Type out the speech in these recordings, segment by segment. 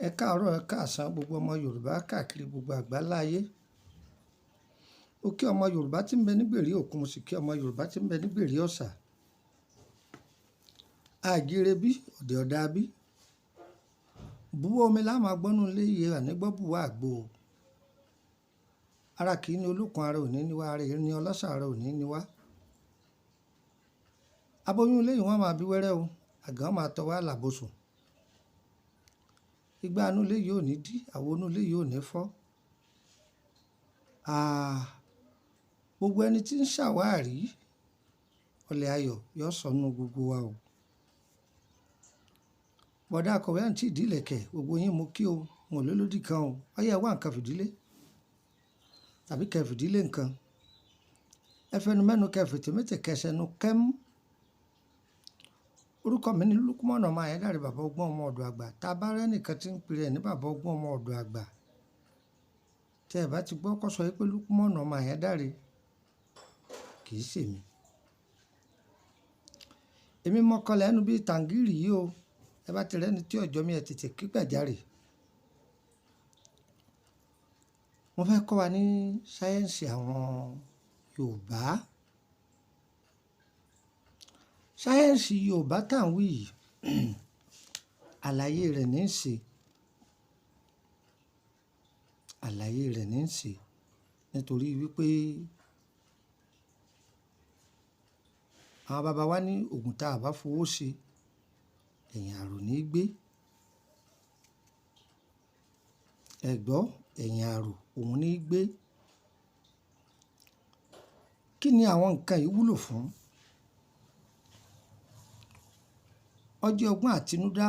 Ẹ káàárọ̀, ẹ káàsán gbogbo ọmọ Yorùbá káàkiri gbogbo àgbáláyé. Mo kí ọmọ Yorùbá tí ń bẹ ní gbèrí òkun, mo sì kí ọmọ Yorùbá tí ń bẹ ní gbèrí ọ̀sà. Àjíire bí, ọ̀dẹ̀ ọ̀dà bí. Búwọ́ omi lá máa gbọ́nú ilé iye ànígbọ́ bùwá àgbo. Ara kì í ní olókun, ara òní ní wá, ara èrí ní ọlọ́sà, ara òní ní wá. Aboyún ilé yìí wọ́n máa bí wẹ́rẹ́ o, àgàn máa tọ́ wá làbòsùn. Igbá inú ilé yìí ò ní dí, àwo inú ilé yìí ò ní fọ́. Gbogbo ẹni tí ń ṣàwárí ọlẹ̀ ayọ̀ yóò sọnù gbogbo wa o. Bọ̀dá akọ̀wé àǹtí ìdílẹ̀kẹ̀ gbogbo yín mo kí o, mo lè lódì kan o. Ọyẹ wá nǹkan fìdílé tàbí kẹ́ fìdílé nǹkan. Ẹ fẹnu mẹ́nu kẹ́ fètèmétè kẹsẹ̀nu kẹ́mú. Orúkọ mi ni Lukumọ̀nà ọmọ Ayédáre bàbá ọgbọ́n ọmọ ọ̀dọ̀ àgbà. Tá a bá rẹ́ nìkan tí ń pèrè ní bàbá ọgbọ́n ọmọ ọ̀dọ̀ àgbà. Tẹ́ ẹ bá ti gbọ́ kó sọ pé Lukumọ̀nà ọmọ Ayédáre kì í ṣèmi. Èmi mọ́kànlá ẹnu bíi tàǹgìrì yìí o. Ẹ bá ti rẹ́ni tí ọjọ́ mi ẹ tètè kí gbàjarè. Mo fẹ́ kọ́ wa ní sáyẹ́ǹsì àwọn Yorùbá. Sáyẹ́ǹsì Yorùbá tá à ń wí yìí, àlàyé rẹ̀ ní í ṣe. Àlàyé rẹ̀ ní í ṣe nítorí wípé àwọn bàbá wa ní ògùn tá a bá fowó ṣe, ẹ̀yìn àrò ní í gbé. Ẹ gbọ́, ẹ̀yìn àrò òun ní í gbé. Kí ni àwọn nǹkan yìí wúlò fún? Ó jẹ́ ọgbọ́n àtinúdá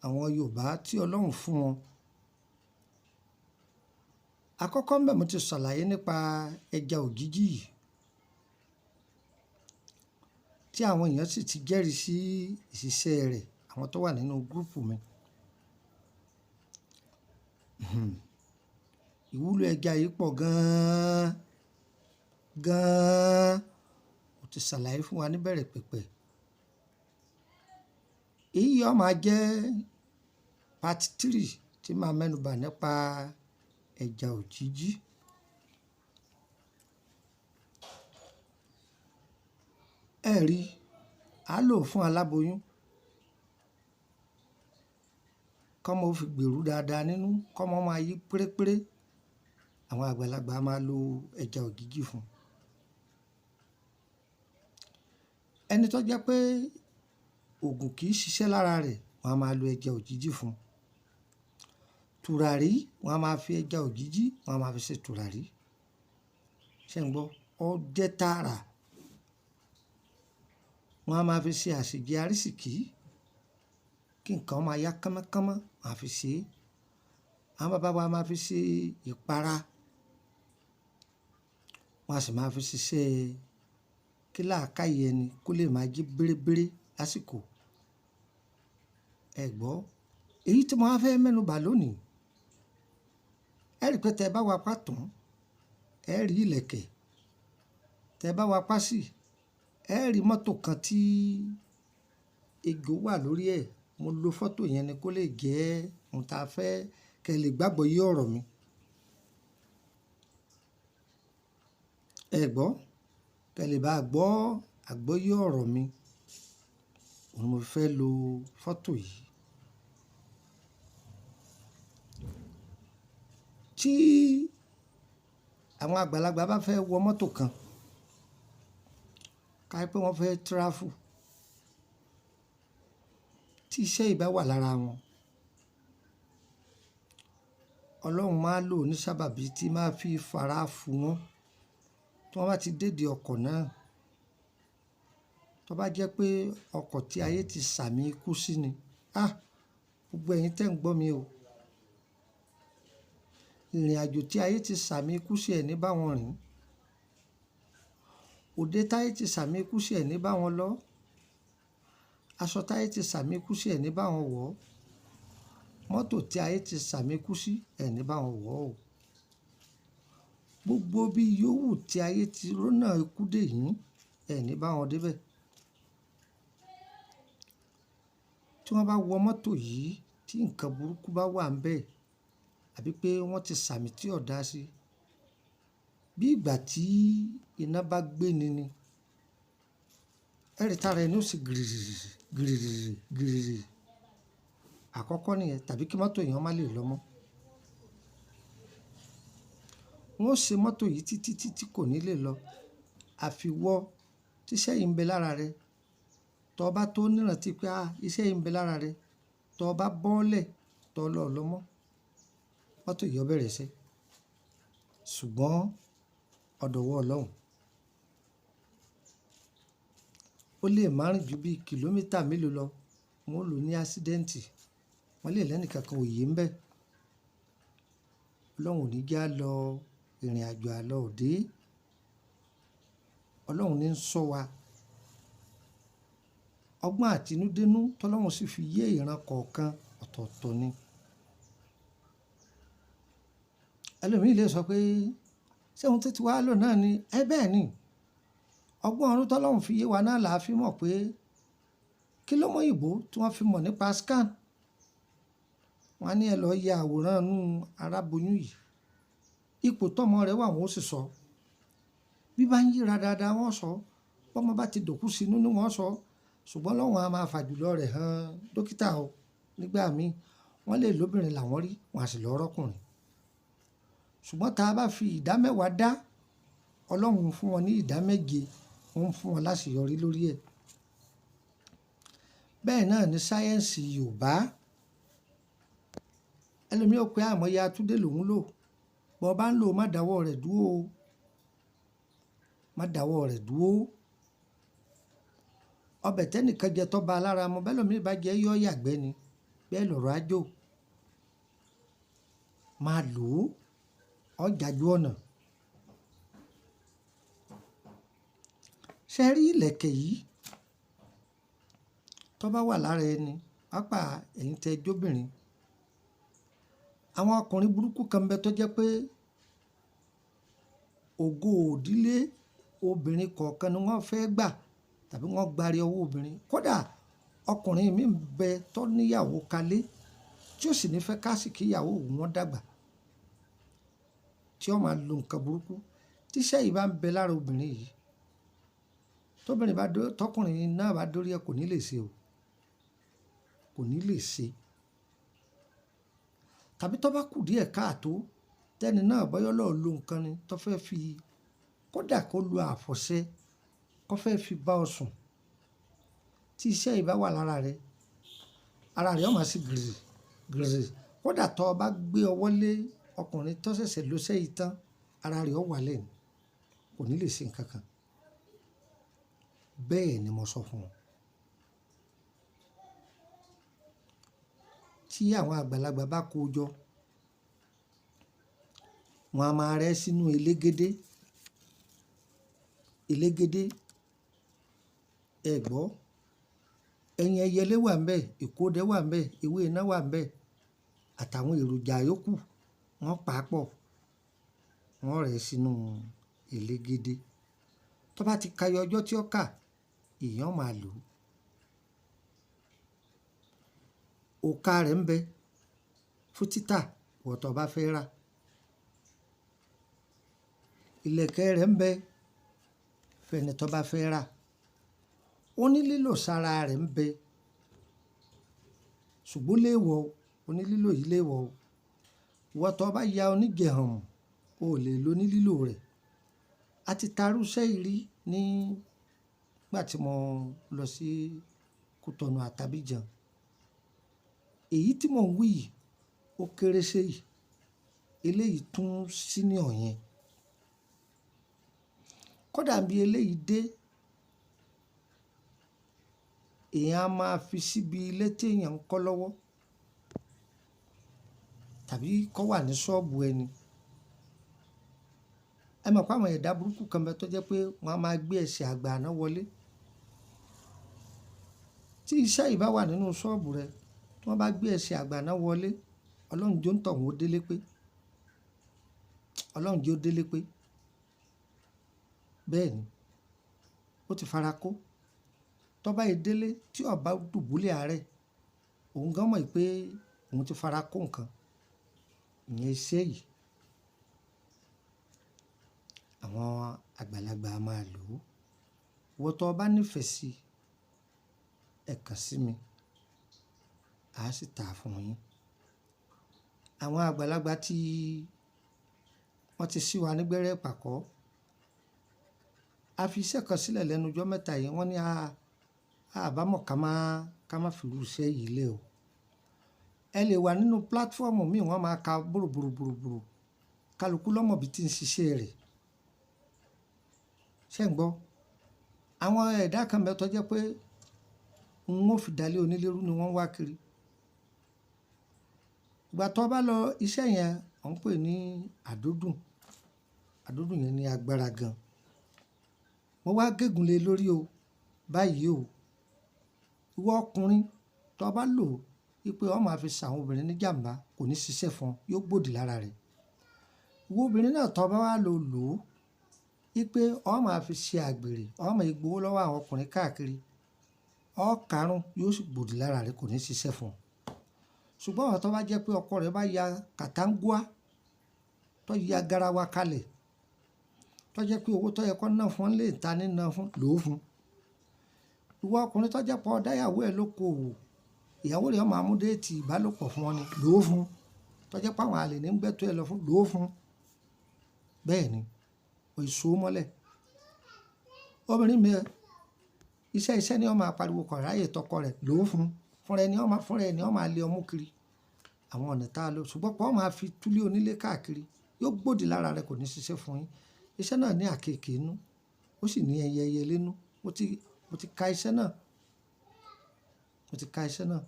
àwọn Yorùbá tí Ọlọ́run fún wọn. Àkọ́kọ́ ńbẹ̀ mo ti ṣàlàyé nípa ẹja òjìjí yìí, tí àwọn èèyàn sì ti jẹ́rìí sí ìṣiṣẹ́ rẹ̀, àwọn tó wà nínú gúrúùpù mi. Ìwúlò ẹja yìí pọ̀ gan-an, gan-an. Mo ti ṣàlàyé fún wa níbẹ̀rẹ̀ pẹ̀pẹ̀. Èyí yóò máa jẹ́ part 3 tí màá mẹ́nubà nípa ẹja òjìjí. Ẹ rí, a lò fún aláboyún kọ́mọ ó fi gbèrú dáadáa nínú, kọ́mọ máa yí pérépéré. Àwọn àgbàlagbà máa lo ẹja òjìjí fún. Ẹni tó jẹ́ pé òògùn kì í ṣiṣẹ́ lára rẹ̀, wọ́n á máa lo ẹja òjìjí fún. Tùràrí, wọ́n á máa fi ẹja òjìjí, wọ́n á máa fi ṣe tùràrí. Ṣé ń gbọ́? Ó jẹ́ tààrà. Wọ́n á máa fi ṣe àṣejẹ arísìkí, kí nǹkan máa yá kánmọ́kánmọ́, wọ́n á fi ṣe é. Àwọn bàbá wa máa fi ṣe ìpara, wọ́n á sì máa fi ṣiṣẹ́ kí làákàyè ẹni kó lè máa jí bérébéré lásìkò. Ẹ gbọ́, èyí tí mo wá fẹ́ mẹ́nubà lónìí, ẹ rí pé tẹ́ ẹ bá wa pàtàn, ẹ rí ìlẹ̀kẹ̀. Tẹ́ ẹ bá wa pàsì, ẹ rí mọ́tò kan tí ejò wà lórí ẹ̀. Mo lo fọ́tò yẹn ni kó lè jẹ́ ohun tá a fẹ́ kẹ́ lè gbàgbọ́ yé ọ̀rọ̀ mi. Ẹ gbọ́, kẹ́ lè bá gbọ́ àgbọ́yé ọ̀rọ̀ mi. Òun mo fẹ́ lo fọ́tò yìí. Tí àwọn àgbàlagbà bá fẹ́ wọ mọ́tò kan, ká pé wọ́n fẹ́ travel, tí iṣẹ́ yìí bá wà lára wọn, Ọlọ́run máa lò ní sábàbí tí máa fi fara fu wọn. Tí wọ́n bá ti dédé ọkọ̀ náà, tó bá jẹ́ pé ọkọ̀ tí ayé ti sàmì ikú sí ni, gbogbo ẹ̀yin tẹ́ ń gbọ́ mi o. Ìrìn àjò tí ayé ti sàmì ikú sí ẹ̀ ní bá wọn rìn. Òde táyé ti sàmì ikú sí ẹ̀ ní bá wọn lọ. Aṣọ táyé ti sàmì ikú sí ẹ̀ ní bá wọn wọ̀. Mọ́tò tí ayé ti sàmì ikú sí ẹ̀ ní bá wọn wọ̀ o. Gbogbo bí yòówù tí ayé ti rónà ikú dè yín, ẹ̀ ní bá wọn débẹ̀. Tí wọ́n bá wọ mọ́tò yìí tí tí nǹkan burúkú bá wà ń bẹ̀ àbí pé wọ́n ti sàmì tí ò dá sí, bí ìgbà tí iná bá gbé ni ẹ̀rí tára ẹni ó sì gìrìrì gìrìrì gìrìrì. Àkọ́kọ́ nìyẹn, tàbí kí mọ́tò èèyàn má lè lọ mọ́. Wọ́n ṣe mọ́tò yìí títí títí kò ní lè lọ. Àfiwọ́ tíṣẹ́ yìí ń bẹ lára rẹ, tọ́ bá tó nírántí pé iṣẹ́ yìí ń bẹ lára rẹ, tọ́ bá bọ́lẹ̀ tọ́ lọ lọ́mọ́, mọ́tò yìí ó bẹ̀rẹ̀ iṣẹ́. Ṣùgbọ́n ọ̀dọ̀wọ́ Ọlọ́run, ó lè má rìn ju bí kìlómítà mélòó lọ, wọ́n lò ní ásídẹ́ǹtì, wọ́n lè lẹ́nìkankan òye ń bẹ̀. Ọlọ́run ò ní já lọ ìrìn àjò àlọ òde. Ọlọ́run ní ń ṣọ́ wa. Ọgbọ́n àtinúdénú tọ́lọ́run sì fi yé ìran kọ̀ọ̀kan ọ̀tọ̀ọ̀tọ̀ ni. Ẹlòmíì lè sọ pé ṣé ohun tó ti wá lò náà ni? Bẹ́ẹ̀ ni. Ọgbọ́n ọ̀run tọ́lọ́run fi yé wa náà là á fi mọ̀ pé kí ló mọ ìbò tí wọ́n fi mọ̀ nípa scan. Wọ́n á ní ẹ lọ yẹ àwòrán inú aráboyún yìí. Ipò tọ́mọ rẹ̀ wà wọ́n ó sì sọ. Bí bá ń yíra dáadáa wọ́n sọ. Bọ́mọ bá ti dòkú sínú ni wọ́n sọ. Ṣùgbọ́n Ọlọ́run á máa fàjùlọ rẹ̀ hàn dókítà o. Nígbà míì wọ́n lè lóbìnrin làwọn rí, wọ́n á sì lọ rọ́kùnrin. Ṣùgbọ́n tá a bá fi ìdá mẹ́wàá dá, Ọlọ́run fún wọn ní ìdá méje, wọ́n fún wọn láṣeyọrí lórí ẹ̀. Bẹ́ẹ̀ náà ni sáyẹ́ǹsì Yorùbá. Ẹlòmíì ó pé àmọ́yé atúndé lòún lò. Bọ́ bá ń lò má dáwọ́ rẹ̀ dúró o. Má dáwọ́ rẹ̀ dúró. Ọbẹ̀ tẹ́nìkan jẹ tó bá lára mu, bẹ́ẹ̀ lòmíì bá jẹ yọ́ yàgbẹ́ ni. Bẹ́ẹ̀ lọ̀rọ̀ àjò. Máa lò ó, ó jájú ọ̀nà. Ṣé rí ìlẹ̀kẹ̀ yìí tó bá wà lára ẹni, pàápàá ẹ̀yin tẹ́ jóbìnrin. Àwọn ọkùnrin burúkú kan bẹ tó jẹ́ pé ògo òdílé obìnrin kọ̀ọ̀kan ni wọ́n fẹ́ gbà tàbí wọ́n gbárí ọwọ́ obìnrin. Kódà ọkùnrin mi ń bẹ tó níyàwó kalẹ̀ tí ó sì ní fẹ́ kásìkí ìyàwó wọn dàgbà, tí ó máa lo nǹkan burúkú. Tíṣẹ́ yìí bá ń bẹ lára obìnrin yìí, tọkùnrin náà bá dórí ẹ̀ kò ní lè ṣe o. Kò ní lè ṣe. Tàbí tó bá kù díẹ̀ káàtó, tẹ́ni náà bọ́yọ́ lọ́ọ́ lo nǹkan ni tó fẹ́ fi, kódà kó lo àfọ̀ṣẹ, kó fẹ́ fi bá ọ sùn. Tí iṣẹ́ yìí bá wà lára rẹ, ara rẹ ó máa sì gìrì gìrì. Kódà tó bá gbé ọwọ́ lé ọkùnrin tó ṣẹ̀ṣẹ̀ lọ sẹ́yìn tán, ara rẹ ó wà lẹ́nu. Kò ní lè ṣe nǹkan kan. Bẹ́ẹ̀ ni mo sọ fún ọ. Tí àwọn àgbàlagbà bá kó jọ, wọn a máa rẹ́ sínú elégédé. Elégédé, ẹ gbọ́, ẹyin ẹyẹlé wà ńbẹ̀, ìkódẹ wà ńbẹ̀, ewé iná wà ńbẹ̀, àtàwọn èròjà yòókù wọ́n pa á pọ̀, wọ́n rẹ́ sínú elégédé. Tó bá ti kayọ ọjọ́ tí ó kà, èèyàn máa lò ó. Òkà rẹ̀ ń bẹ fún títà wọ̀ tó bá fẹ́ rà. Ìlẹ̀kẹ̀ rẹ̀ ń bẹ fẹ́ni tó bá fẹ́ rà. Onílílò sára rẹ̀ ń bẹ. Ṣùgbọ́n léèwọ̀ o, onílílò yìí léèwọ̀ o. Ìwọ tó bá ya onígẹ̀hàn, o ò lè lo onílílò rẹ̀. A ti tarúṣẹ́ ìrí nígbà tí mo lọ sí Kútọ̀nù àtàbíjan. Èyí tí mò ń wí yìí, ó kéré séyìí. Eléyìí tún senior yẹn. Kódà bí eléyìí dé, èèyàn á máa fi síbi ilé tí èèyàn ń kọ́ lọ́wọ́ tàbí kó wà ní ṣọ́ọ̀bù ẹni. Ẹ mọ̀ pé àwọn ẹ̀dá burúkú kan bẹ tó jẹ́ pé wọ́n á máa gbé ẹsẹ̀ àgbà àná wọlé. Tí iṣẹ́ yìí bá wà nínú ṣọ́ọ̀bù rẹ, tí wọ́n bá gbé ẹsẹ̀ àgbà àná wọlé, Ọlọ́run jẹ́ ó ń tọ̀ wọ́n ó délé pé. Ọlọ́run jẹ́ ó délé pé. Bẹ́ẹ̀ ni, ó ti fara kó. Tó bá yẹ délé tí ó bá dùbúlẹ̀ àárẹ̀, òun gan mọ̀ pé òun ti fara kó nǹkan ìyẹn iṣẹ́ yìí àwọn àgbàlagbà máa lò ó wọ́n tó bá nífẹ̀ẹ́ sí ẹ kàn sí mi a sì tà fún yín àwọn àgbàlagbà tí wọ́n ti ṣí wa nígbẹ́rẹ́ pàkọ́ a fi iṣẹ́ kan sílẹ̀ lẹ́nu ọjọ́ mẹ́ta yìí wọ́n ní àbámọ̀ ká má fi irú iṣẹ́ yìí lé o ẹ lè wà nínú pílátífọ́ọ̀mù míì wọ́n máa ka búrúburúburúburú kálukú lọ́mọ bí tí ń ṣiṣẹ́ rẹ̀ ṣé ń gbọ́ àwọn ẹ̀dá kan bẹ tó jẹ́ pé n ó fi dalé onílérú ni wọ́n wá kiri ìgbà tó bá lọ iṣẹ́ yẹn ò ń pè ní àdódùn yẹn ní agbára gan mo wá gégùn lé lórí o báyìí o ìwọ ọkùnrin tó bá lò wípé ọ máa fi ṣàwọn obìnrin ní jàǹbá kò ní ṣiṣẹ́ fún ọ yóò gbòdì lára rẹ̀ ìwọ obìnrin náà tó bá wá lò ó wípé ọ máa fi ṣe àgbèrè ọ máa gbowó lọ́wọ́ àwọn ọkùnrin káàkiri ọ karùn yóò sì gbòdì lára rẹ̀ kò ní ṣiṣẹ́ fún ọ ṣùgbọ́n àwọn tó bá jẹ́ pé ọkọ rẹ̀ bá ya kàtàǹgùá tó ya garawa kalẹ̀ tó jẹ́ pé owó tó yẹ kó ná fún lè ta ní ná fún lò ó fún ìwọ ọkùnrin tó jẹ́ pé ọ̀dáyàwó ẹ̀ ló kó o ìyàwó rẹ̀ máa mú déètì ìbálòpọ̀ fún ọ ni lò ó fún tó jẹ́ pé àwọn àlè ní gbẹ́tọ́ ẹ lọ fún lò ó fún bẹ́ẹ̀ ni èso mọ́lẹ̀ obìnrin mi iṣẹ́ ni wọ́n máa pariwo kọ̀ ráyè tọkọ rẹ̀ lò ó fún fúnra ẹni wọ́n máa lé ọmú kiri àwọn ọ̀nà tá a lò ṣùgbọ́n pọ̀ máa fi túlé onílé káàkiri yóò gbòdì lára rẹ̀ kò ní ṣiṣẹ́ fún yín iṣẹ́ náà ní àkekè inú ó sì ní ẹyẹ lẹ́nu mo ti ka iṣẹ́ náà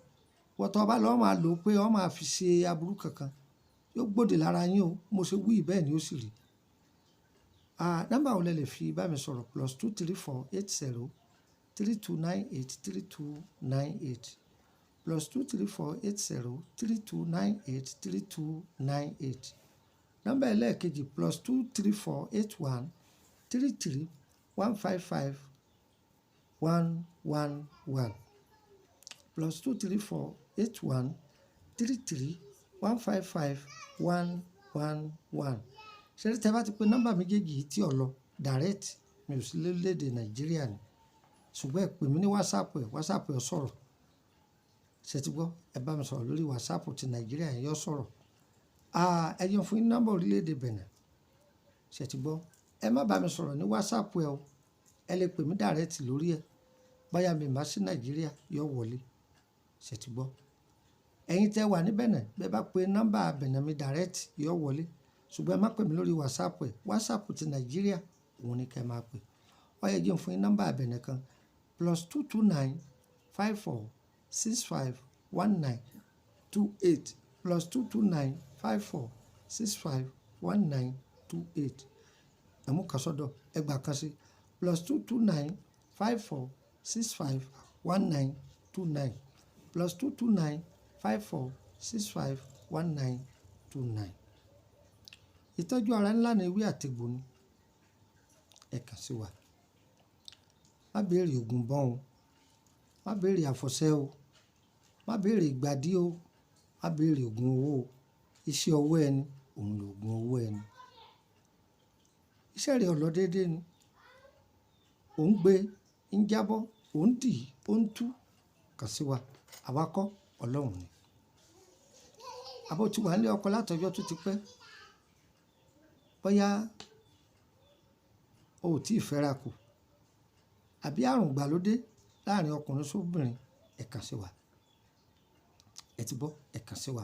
wọ́n tó bá lọ́ọ́ máa lò ó pé wọ́n máa fi ṣe aburú kankan yóò gbòdì lára yín o mo ṣe wí bẹ́ẹ̀ ni ó sì rí nọ́mbà wo lẹ lè fi bá mi sọ̀rọ̀ +23480 3298 3298 +23480 3298 3298 nọ́mbà ẹlẹ́ẹ̀kejì +23481 33 155 111 +23481 33 155 111 ṣé tẹ́ bá ti pè nọ́mbà méjèèjì yìí tí ò lọ direct mi ò sí lórílẹ̀‐èdè nàìjíríà ni ṣùgbọ́n ẹ pè mí ní whatsapp ẹ sọ̀rọ̀ ṣe ti gbọ́ ẹ bá mi sọ̀rọ̀ lórí whatsapp ti nàìjíríà yẹn yọ sọ̀rọ̀ ẹ yẹn fún yín nọ́mbà orílẹ̀‐èdè Benin ṣe ti gbọ́ ẹ má bá mi sọ̀rọ̀ ní whatsapp ẹ o ẹ lè pè mí direct lórí ẹ báyà mi má sí nàìjíríà yọ wọlé ṣe ti gbọ́ ẹ̀yin tẹ́ wà ní Benin bẹ́ẹ̀ bá pe nọ́mbà Benin mi direct yọ wọlé ṣùgbọ́n ẹ má pè mí lórí whatsapp ti nàìjíríà òun ni kẹ́ ẹ máa pè ọ yẹ jẹ́ fún yín nọ́mbà Benin kan +229 54 65 19 28 +229 54 65 19 28 ẹ̀mú kan sọ́dọ̀ ẹgbàá kan sí +229 54 65 19 29 +229 54 65 19 29. Ìtọ́jú ara ńlá ni ewé àtegbò ni ẹ kàn sí wa má béèrè ògùn bọ́n o má béèrè àfọ̀ṣẹ o má béèrè ìgbàdí o má béèrè ògùn owó o iṣẹ́ ọwọ́ ẹni òun lògùn owó ẹni iṣẹ́ rẹ̀ ọ̀lọ́ déédéé ni òun gbé ń jábọ́ òun dì ó ń tú kàn sí wa àwa kọ́ ọlọ́run ni àbó tí wà nílé ọkọ látọjọ́ tó ti pẹ́ bóyá o ò tí ì fẹ́ra kù àbí àrùn ìgbàlódé láàrin ọkùnrin sóbìnrin ẹ kàn sí wa ẹ ti gbọ́ ẹ kàn sí wa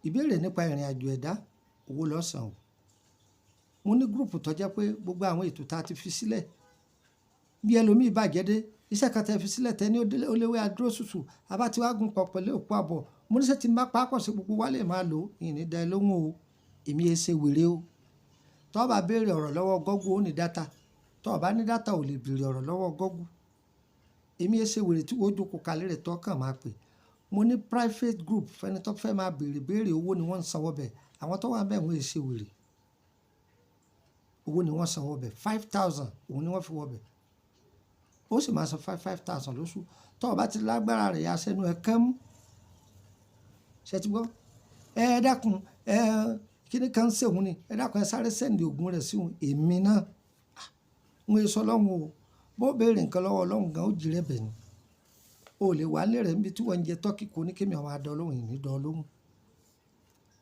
ìbéèrè nípa ìrìn àjò ẹ̀dá owó lọ́sàn-án mo ní gúrùpù tó jẹ́ pé gbogbo àwọn ètò tá a ti fi sílẹ̀ bí ẹlòmíì bàjẹ́ dé iṣẹ́ kan tẹ́ fi sílẹ̀ tẹ́ ní ó léwé adúró ṣùṣù abá tí wàá gun pọ̀ pẹ̀lú òkú àbọ̀ mo níṣẹ́ ti máa pàápọ̀ sí gbogbo wa lè máa lò ìrìn dá ẹ lóhùn o èmi ẹ ṣe wèrè o tó bá béèrè ọ̀rọ̀ lọ́wọ́ gọ́gù ó ní dátà tó bá ní dátà ò lè béèrè ọ̀rọ̀ lọ́wọ́ gọ́gù èmi ẹ ṣe wèrè tí wọ́n jókòó kalẹ̀ rẹ̀ tó kàn máa pè mo ní private group fẹ́ni tó fẹ́ máa béèrè owó ni wọ́n ń sanwó bẹ̀ àwọn tó wà bẹ́ẹ̀ wọ́n ẹ ṣe wèrè owó ni wọ́n sanwó bẹ̀ 5,000 òun ni wọ́n fi wọ́ bẹ̀ ó sì máa san 5,000 lóṣù tó o bá ti lágbára rẹ̀ yá sẹ́nu ẹ̀ kán mú ṣe ti gbọ́ ẹ dákun kíní kan ń ṣèwọ́n ni ẹ dákun ẹ sáré sẹ́ndì oògùn rẹ̀ sí òun èmi náà ń sọ lọ́hùn o bó béèrè nǹkan lọ́wọ́ ọlọ́run gan ó jí rẹ̀ bẹ̀ ni o lè wà nílẹ̀ níbi tí wọ́n ń jẹ tọ́kì kò ní kémi àwọn adọ́ lóhùn ìní dán lóhùn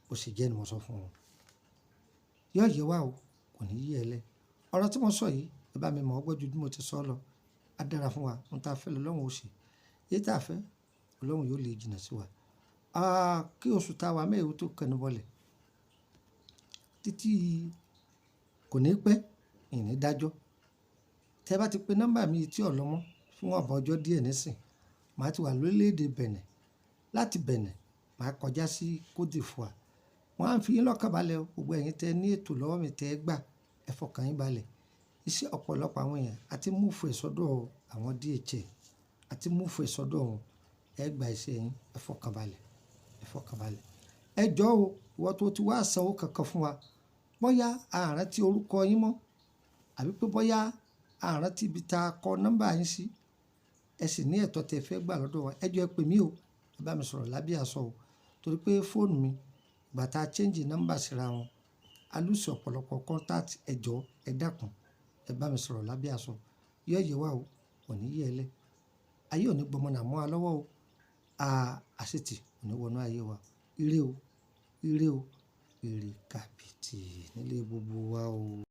bó ṣe jẹ́ ni mo sọ fún wọn yóò yẹ wá o kò ní yí ẹ lẹ ọ̀rọ̀ tí mo sọ yìí ẹ bá mi mọ̀ ọ́ gbọ́jú bí mo ti sọ lọ á dára fún wa ohun tá a fẹ́ lọ́lọ́run ó ṣe èyí tá a fẹ́ ọlọ́run yóò lè jìnnà sí wa kí oṣù tá a wà mẹ́ẹ̀ẹ́ tó kẹnu bọ́lẹ̀ títí kò ní pẹ́ ìní dájọ́ tẹ́ bá ti pe nọ́mbà mi tí ọ̀lọ́mọ́ fún ọ̀bọ ọjọ́ díẹ̀ nísìn màá ti wà lórílẹ̀‐èdè Bẹ̀nẹ̀ láti Bẹ̀nẹ̀ màá kọjá sí Côte d'Ivoire wọ́n á fi yín lọ́kàn balẹ̀ o gbogbo ẹ̀yin tẹ́ ní ètò lọ́wọ́ mi tẹ́ gbà ẹ fọkàn yín balẹ̀ iṣẹ́ ọ̀pọ̀lọpọ̀ àwọn èèyàn àti múfù ẹ̀ sọ́dọ̀ àwọn DHL àti múfù ẹ̀ sọ́dọ̀ wọn ẹ gba iṣẹ́ yín ẹ fọkàn balẹ̀ ẹ fọkàn balẹ̀ ẹ jọ̀ọ́ o ìwọ tó ti wá sanwó kankan fún wa bóyá àárín tí orúkọ yín mọ́ àbí pé bóyá àárín tí ibi tá a kọ nọ́mbà yín sí ẹ sì ní ẹ̀tọ́ tẹ́ fẹ́ gbà lọ́dọ̀ wa ẹ jọ̀ọ́ ẹ pè mí o ẹ bá mi sọ̀rọ̀ lábẹ́ àṣọ o torí pé fóònù mi ìgbà tá a change nọ́mbà síra wọn a lùsì ọ̀pọ̀lọpọ̀ contact ẹ jọ̀ọ́ ẹ dákun ẹ bá mi sọ̀rọ̀ lábẹ́ àṣọ yóò yẹ wá o kò ní yẹ ẹ lẹ ayé ò ní gbọmọ nà mọ́ wa lọ́wọ́ o àṣetì ò ní wọnú ayé wa ire o ire o ire kàbìtì nílé gbogbo wa o.